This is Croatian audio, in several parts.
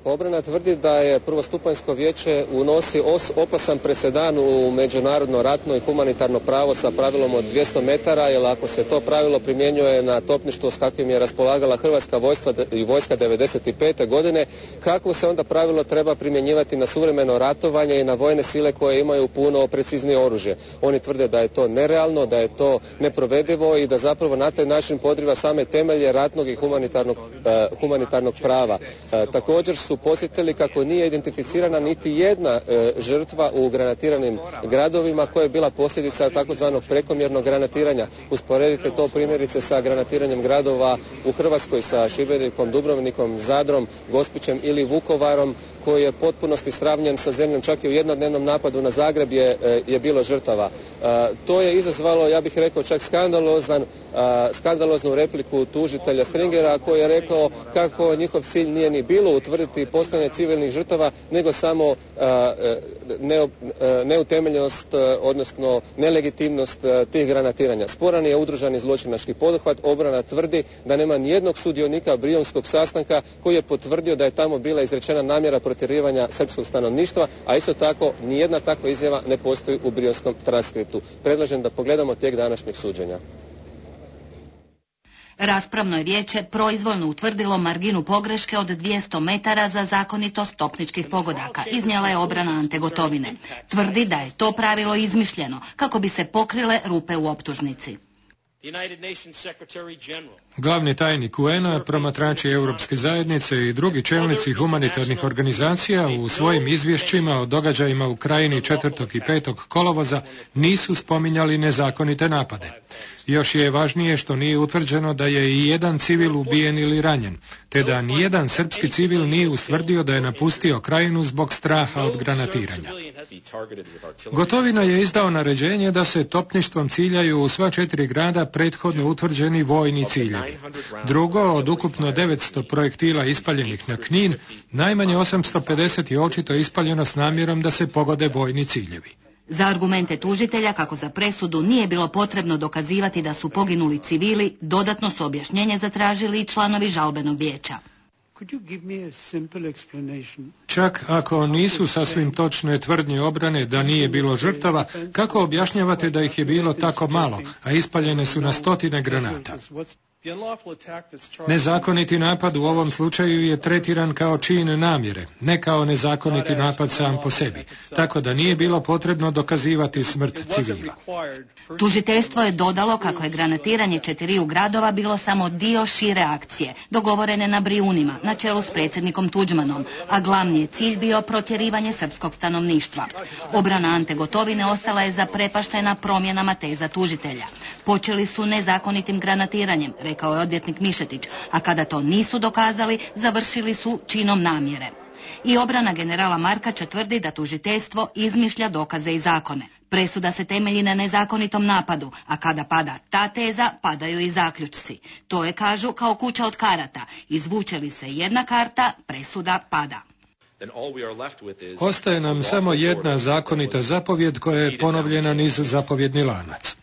Obrana tvrdi da je prvostupanjsko vijeće unosi opasan presedan u međunarodno ratno i humanitarno pravo sa pravilom od 200 metara, jer ako se to pravilo primjenjuje na topništvo s kakvim je raspolagala Hrvatska vojska 95. godine, kako se onda pravilo treba primjenjivati na suvremeno ratovanje i na vojne sile koje imaju puno preciznije oružje. Oni tvrde da je to nerealno, da je to neprovedivo i da zapravo na taj način podriva same temelje ratnog i humanitarnog prava. Također su posjetili kako nije identificirana niti jedna žrtva u granatiranim gradovima koja je bila posljedica takozvanog prekomjernog granatiranja. Usporedite to primjerice sa granatiranjem gradova u Hrvatskoj, sa Šibenikom, Dubrovnikom, Zadrom, Gospićem ili Vukovarom, koji je potpunosti sravnjen sa zemljom. Čak i u jednodnevnom napadu na Zagreb je bilo žrtava. To je izazvalo, ja bih rekao, čak skandaloznu repliku tužitelja Stringera, koji je rekao kako njihov cilj nije ni bilo utvrditi postojanje civilnih žrtava, nego samo neutemeljenost, odnosno nelegitimnost tih granatiranja. Sporan je udruženi zločinački poduhvat. Obrana tvrdi da nema nijednog sudionika Brijunskog sastanka koji je potvrdio da je tamo bila izrečena namjera protjerivanja srpskog stanovništva, a isto tako nijedna takva izjava ne postoji u Brijunskom transkriptu. Predlažem da pogledamo tijek današnjeg suđenja. Raspravno je vijeće proizvoljno utvrdilo marginu pogreške od 200 metara za zakonitost topničkih pogodaka, iznijela je obrana Ante Gotovine. Tvrdi da je to pravilo izmišljeno kako bi se pokrile rupe u optužnici. Glavni tajnik UN-a, promatrači Europske zajednice i drugi čelnici humanitarnih organizacija u svojim izvješćima o događajima u Krajini 4. i 5. kolovoza nisu spominjali nezakonite napade. Još je važnije što nije utvrđeno da je i jedan civil ubijen ili ranjen, te da nijedan srpski civil nije ustvrdio da je napustio Krajinu zbog straha od granatiranja. Gotovina je izdao naređenje da se topništvom ciljaju u sva 4 grada prethodno utvrđeni vojni ciljevi. Drugo, od ukupno 900 projektila ispaljenih na Knin, najmanje 850 je očito ispaljeno s namjerom da se pogode vojni ciljevi. Za argumente tužitelja kako za presudu nije bilo potrebno dokazivati da su poginuli civili, dodatno su objašnjenje zatražili i članovi žalbenog vijeća. Čak ako nisu sasvim točne tvrdnje obrane da nije bilo žrtava, kako objašnjavate da ih je bilo tako malo, a ispaljene su na stotine granata? Nezakoniti napad u ovom slučaju je tretiran kao čin namjere, ne kao nezakoniti napad sam po sebi, tako da nije bilo potrebno dokazivati smrt civila. Tužiteljstvo je dodalo kako je granatiranje 4 gradova bilo samo dio šire akcije, dogovorene na Brijunima, na čelu s predsjednikom Tuđmanom, a glavni je cilj bio protjerivanje srpskog stanovništva. Obrana Ante Gotovine ostala je zaprepaštena promjenama teza tužitelja. Počeli su nezakonitim granatiranjem, rekao je odvjetnik Mišetić, a kada to nisu dokazali, završili su činom namjere. I obrana generala Markača tvrdi da tužiteljstvo izmišlja dokaze i zakone. Presuda se temelji na nezakonitom napadu, a kada pada ta teza, padaju i zaključci. To je, kažu, kao kuća od karata. Izvuče li se jedna karta, presuda pada. Ostaje nam samo jedna zakonita zapovjed koja je ponovljena niz zapovjedni lanac.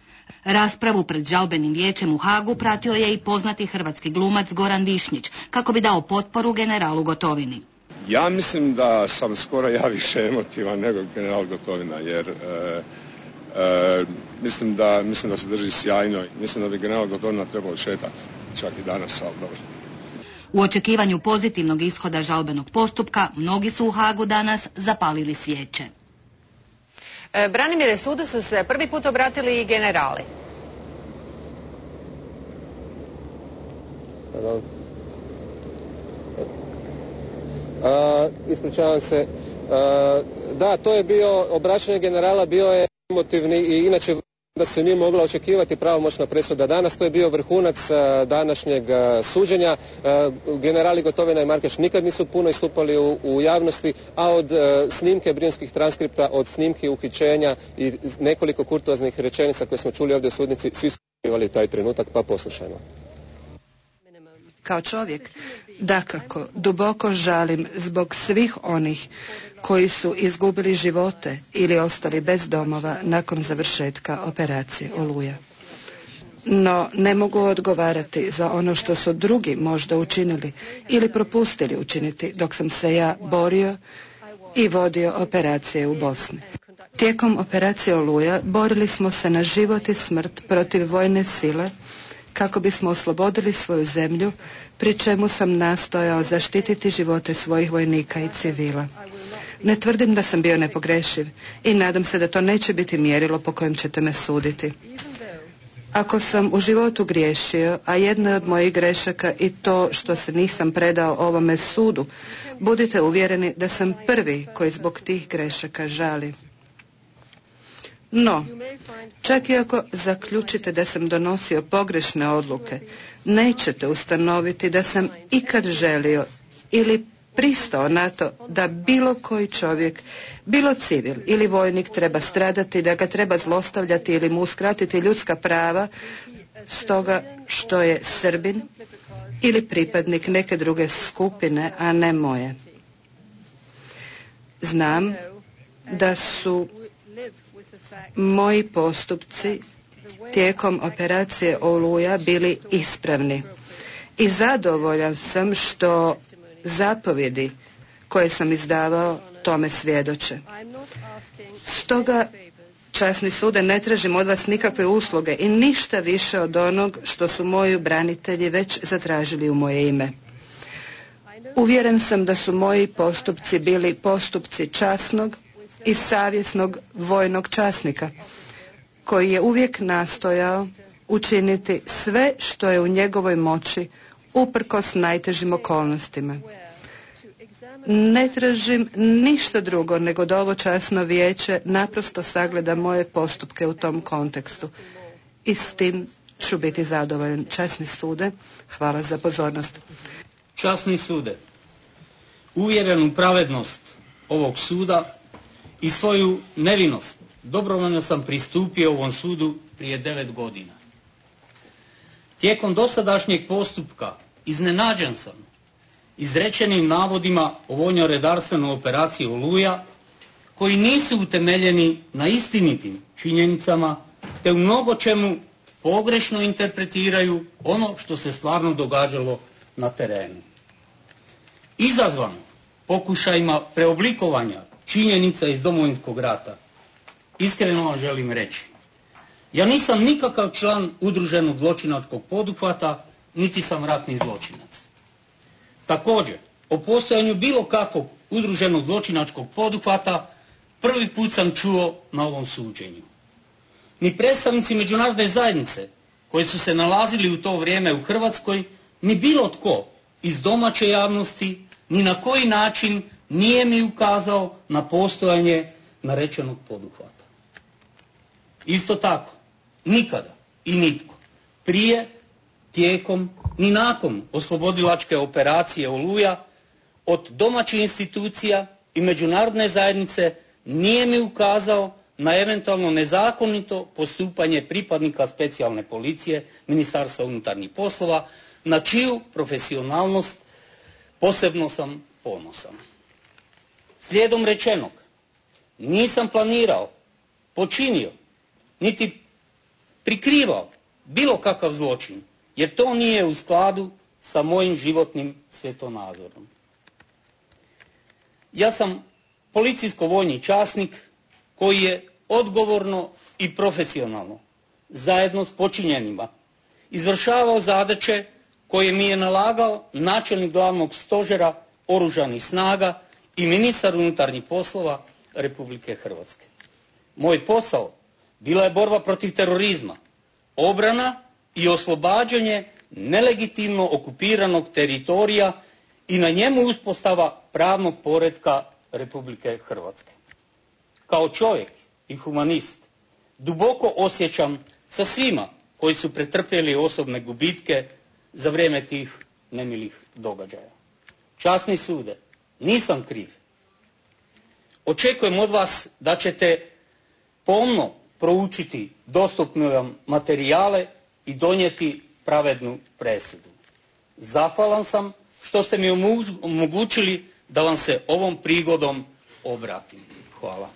Raspravu pred žalbenim vijećem u Hagu pratio je i poznati hrvatski glumac Goran Višnjić, kako bi dao potporu generalu Gotovini. Ja mislim da sam skoro više emotivan nego general Gotovina, jer mislim da se drži sjajno. Mislim da bi general Gotovina trebao šetati, čak i danas, ali dobro. U očekivanju pozitivnog ishoda žalbenog postupka, mnogi su u Hagu danas zapalili svijeće. Branimire, sudu su se prvi put obratili i generali. Ispričavam se. Da, to je bio, obraćanje generala bio je emotivni i inače da se nije mogla očekivati pravomoćna presuda danas. To je bio vrhunac današnjeg suđenja. Generali Gotovina i Markač nikad nisu puno istupali u javnosti, a od snimke brijunskih transkripta, od snimki uhićenja i nekoliko kurtoaznih rečenica koje smo čuli ovdje u sudnici, svi su imali taj trenutak, pa poslušajmo. Kao čovjek, dakako, duboko žalim zbog svih onih koji su izgubili živote ili ostali bez domova nakon završetka operacije Oluja. no ne mogu odgovarati za ono što su drugi možda učinili ili propustili učiniti dok sam se ja borio i vodio operacije u Bosni. Tijekom operacije Oluja borili smo se na život i smrt protiv vojne sile kako bismo oslobodili svoju zemlju, pri čemu sam nastojao zaštititi živote svojih vojnika i civila. Ne tvrdim da sam bio nepogrešiv i nadam se da to neće biti mjerilo po kojem ćete me suditi. Ako sam u životu griješio, a jedna je od mojih grešaka i to što se nisam predao ovome sudu, budite uvjereni da sam prvi koji zbog tih grešaka žali. No, čak i ako zaključite da sam donosio pogrešne odluke, nećete ustanoviti da sam ikad želio ili pristao na to da bilo koji čovjek, bilo civil ili vojnik treba stradati, da ga treba zlostavljati ili mu uskratiti ljudska prava stoga što je Srbin ili pripadnik neke druge skupine, a ne moje. Znam da su moji postupci tijekom operacije Oluja bili ispravni i zadovoljan sam što zapovjedi koje sam izdavao tome svjedoče. Stoga, časni sude, ne tražim od vas nikakve usluge i ništa više od onog što su moji branitelji već zatražili u moje ime. Uvjeren sam da su moji postupci bili postupci časnog i savjesnog vojnog časnika, koji je uvijek nastojao učiniti sve što je u njegovoj moći uprkos najtežim okolnostima. Ne tražim ništa drugo nego da ovo časno vijeće naprosto sagleda moje postupke u tom kontekstu. I s tim ću biti zadovoljan. Časni sude, hvala za pozornost. Časni sude, uvjeren u pravednost ovog suda i svoju nevinost, dobrovoljno sam pristupio ovom sudu prije 9 godina. Tijekom dosadašnjeg postupka iznenađen sam izrečenim navodima o vojno-redarstvenoj operaciji Oluja, koji nisu utemeljeni na istinitim činjenicama, te u mnogo čemu pogrešno interpretiraju ono što se stvarno događalo na terenu. Izazvano pokušajima preoblikovanja činjenica iz Domovinskog rata, iskreno vam želim reći, ja nisam nikakav član udruženog zločinačkog poduhvata, niti sam ratni zločinac. Također, o postojanju bilo kakvog udruženog zločinačkog poduhvata prvi put sam čuo na ovom suđenju. Ni predstavnici međunarodne zajednice koji su se nalazili u to vrijeme u Hrvatskoj, ni bilo tko iz domaće javnosti, ni na koji način nije mi ukazao na postojanje narečenog poduhvata. Isto tako, nikada i nitko prije, tijekom ni nakon oslobodilačke operacije Oluja od domaćih institucija i međunarodne zajednice nije mi ukazao na eventualno nezakonito postupanje pripadnika specijalne policije Ministarstva unutarnjih poslova, na čiju profesionalnost posebno sam ponosan. Slijedom rečenog, nisam planirao, počinio, niti prikrivao bilo kakav zločin, jer to nije u skladu sa mojim životnim svjetonazorom. Ja sam policijsko-vojni časnik koji je odgovorno i profesionalno, zajedno s počinjenima, izvršavao zadaće koje mi je nalagao načelnik glavnog stožera Oružanih snaga i ministar unutarnjih poslova Republike Hrvatske. Moj posao bila je borba protiv terorizma, obrana i oslobađanje nelegitimno okupiranog teritorija i na njemu uspostava pravnog poretka Republike Hrvatske. Kao čovjek i humanist duboko osjećam sa svima koji su pretrpjeli osobne gubitke za vrijeme tih nemilih događaja. Časni sude, nisam kriv. Očekujem od vas da ćete pomno proučiti dostupne vam materijale i donijeti pravednu presudu. Zahvalan sam što ste mi omogućili da vam se ovom prigodom obratim. Hvala.